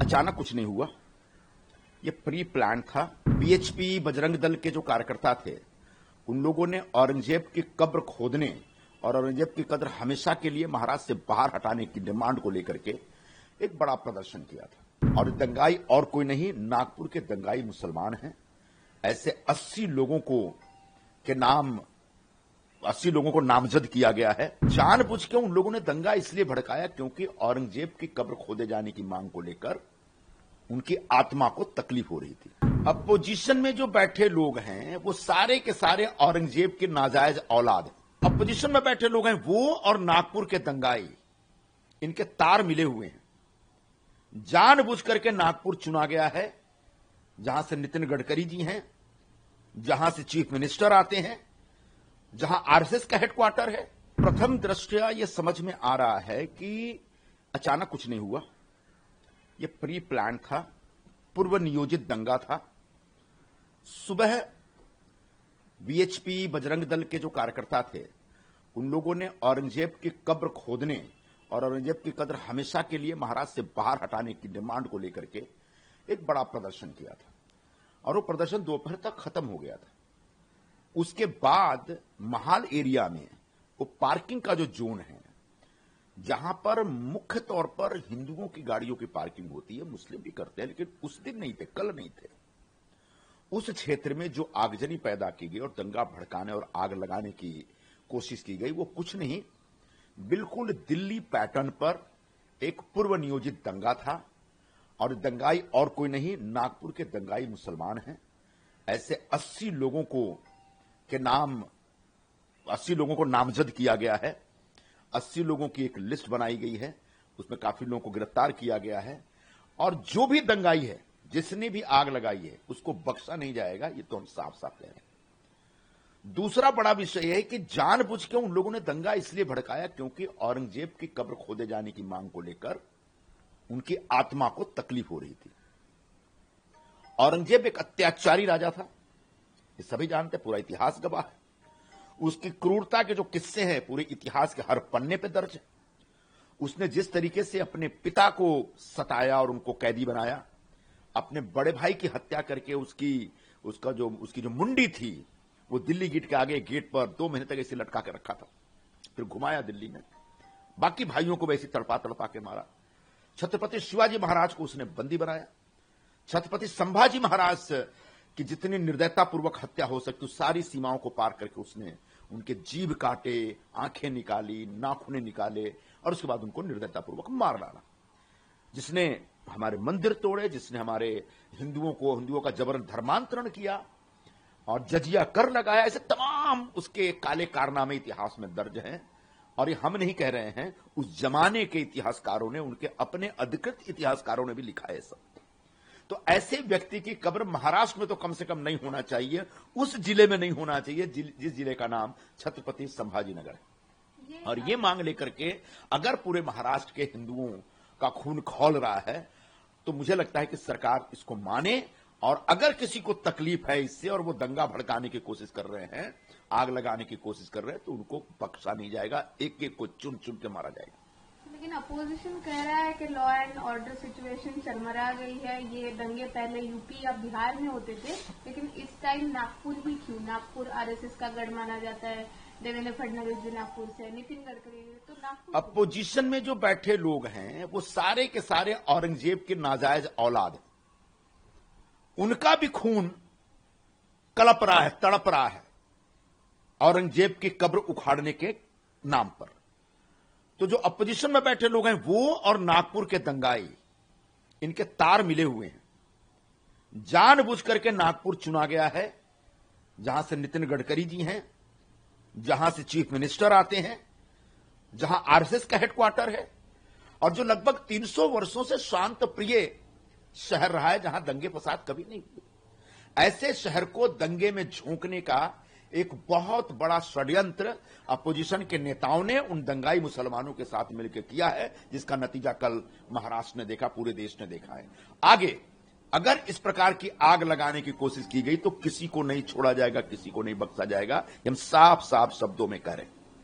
अचानक कुछ नहीं हुआ, ये प्री प्लान था। बीएचपी बजरंग दल के जो कार्यकर्ता थे उन लोगों ने औरंगजेब की कब्र खोदने और औरंगजेब की कब्र हमेशा के लिए महाराज से बाहर हटाने की डिमांड को लेकर के एक बड़ा प्रदर्शन किया था। और दंगाई और कोई नहीं, नागपुर के दंगाई मुसलमान हैं। ऐसे 80 लोगों को नामजद किया गया है। जानबूझ के उन लोगों ने दंगा इसलिए भड़काया क्योंकि औरंगजेब की कब्र खोदे जाने की मांग को लेकर उनकी आत्मा को तकलीफ हो रही थी। अपोजिशन में जो बैठे लोग हैं वो सारे के सारे औरंगजेब के नाजायज औलाद हैं। अपोजिशन में बैठे लोग हैं वो और नागपुर के दंगाई, इनके तार मिले हुए हैं। जानबूझ करके नागपुर चुना गया है, जहां से नितिन गडकरी जी हैं, जहां से चीफ मिनिस्टर आते हैं, जहां आरएसएस का हेडक्वार्टर है। प्रथम दृष्टया यह समझ में आ रहा है कि अचानक कुछ नहीं हुआ, यह प्री प्लान था, पूर्व नियोजित दंगा था। सुबह बीएचपी बजरंग दल के जो कार्यकर्ता थे उन लोगों ने औरंगजेब की कब्र खोदने और औरंगजेब की कब्र हमेशा के लिए महाराज से बाहर हटाने की डिमांड को लेकर के एक बड़ा प्रदर्शन किया था और वो प्रदर्शन दोपहर तक खत्म हो गया था। उसके बाद महाल एरिया में वो पार्किंग का जो जोन है, जहां पर मुख्य तौर पर हिंदुओं की गाड़ियों की पार्किंग होती है, मुस्लिम भी करते हैं, लेकिन उस दिन नहीं थे, कल नहीं थे। उस क्षेत्र में जो आगजनी पैदा की गई और दंगा भड़काने और आग लगाने की कोशिश की गई, वो कुछ नहीं, बिल्कुल दिल्ली पैटर्न पर एक पूर्व नियोजित दंगा था। और दंगाई और कोई नहीं, नागपुर के दंगाई मुसलमान हैं। ऐसे 80 लोगों को नामजद किया गया है। 80 लोगों की एक लिस्ट बनाई गई है, उसमें काफी लोगों को गिरफ्तार किया गया है। और जो भी दंगाई है, जिसने भी आग लगाई है, उसको बख्शा नहीं जाएगा, ये तो हम साफ साफ कह रहे हैं। दूसरा बड़ा विषय है कि जानबूझ के उन लोगों ने दंगा इसलिए भड़काया क्योंकि औरंगजेब की कब्र खोदे जाने की मांग को लेकर उनकी आत्मा को तकलीफ हो रही थी। औरंगजेब एक अत्याचारी राजा था, ये सभी जानते, पूरा इतिहास गवाह है। उसकी क्रूरता के जो किस्से हैं पूरे इतिहास के हर पन्ने पे दर्ज है। उसने जिस तरीके से अपने पिता को सताया और उनको कैदी बनाया, अपने बड़े भाई की हत्या करके उसकी जो मुंडी थी वो दिल्ली गेट के आगे गेट पर 2 महीने तक ऐसे लटका के रखा था, फिर घुमाया दिल्ली में। बाकी भाइयों को वैसे तड़पा के मारा। छत्रपति शिवाजी महाराज को उसने बंदी बनाया। छत्रपति संभाजी महाराज की जितनी निर्दयतापूर्वक हत्या हो सकती उस सारी सीमाओं को पार करके उसने उनके जीभ काटे, आंखें निकाली, नाखूने निकाले और उसके बाद उनको निर्दयतापूर्वक मार डाला। जिसने हमारे मंदिर तोड़े, जिसने हमारे हिंदुओं का जबरन धर्मांतरण किया और जजिया कर लगाया, ऐसे तमाम उसके काले कारनामे इतिहास में दर्ज हैं। और ये हम नहीं कह रहे हैं, उस जमाने के इतिहासकारों ने, उनके अपने अधिकृत इतिहासकारों ने भी लिखा है सब। तो ऐसे व्यक्ति की कब्र महाराष्ट्र में तो कम से कम नहीं होना चाहिए, उस जिले में नहीं होना चाहिए जिस जिले का नाम छत्रपति संभाजी नगर है। और ये मांग लेकर के अगर पूरे महाराष्ट्र के हिंदुओं का खून खौल रहा है तो मुझे लगता है कि सरकार इसको माने। और अगर किसी को तकलीफ है इससे और वो दंगा भड़काने की कोशिश कर रहे हैं, आग लगाने की कोशिश कर रहे हैं, तो उनको बख्शा नहीं जाएगा, एक एक को चुन चुन के मारा जाएगा। लेकिन अपोजिशन कह रहा है कि लॉ एंड ऑर्डर सिचुएशन चरमरा गई है। ये दंगे पहले यूपी या बिहार में होते थे, लेकिन इस टाइम नागपुर ही क्यों? नागपुर आरएसएस का गढ़ माना जाता है। देवेंद्र फडणवीस भी नागपुर से, नितिन गडकरी, तो नागपुर। अपोजिशन में जो बैठे लोग हैं वो सारे के सारे औरंगजेब के नाजायज औलाद हैं। उनका भी खून कलप रहा है, तड़प रहा है औरंगजेब की कब्र उखाड़ने के नाम पर। तो जो अपोजिशन में बैठे लोग हैं वो और नागपुर के दंगाई, इनके तार मिले हुए हैं। जानबूझ करके नागपुर चुना गया है, जहां से नितिन गडकरी जी हैं, जहां से चीफ मिनिस्टर आते हैं, जहां आरएसएस का हेडक्वार्टर है और जो लगभग 300 वर्षों से शांत प्रिय शहर रहा है, जहां दंगे फसाद कभी नहीं हुए। ऐसे शहर को दंगे में झोंकने का एक बहुत बड़ा षड्यंत्र अपोजिशन के नेताओं ने उन दंगाई मुसलमानों के साथ मिलकर किया है, जिसका नतीजा कल महाराष्ट्र ने देखा, पूरे देश ने देखा है। आगे अगर इस प्रकार की आग लगाने की कोशिश की गई तो किसी को नहीं छोड़ा जाएगा, किसी को नहीं बख्शा जाएगा। हम साफ साफ शब्दों में कह रहे हैं।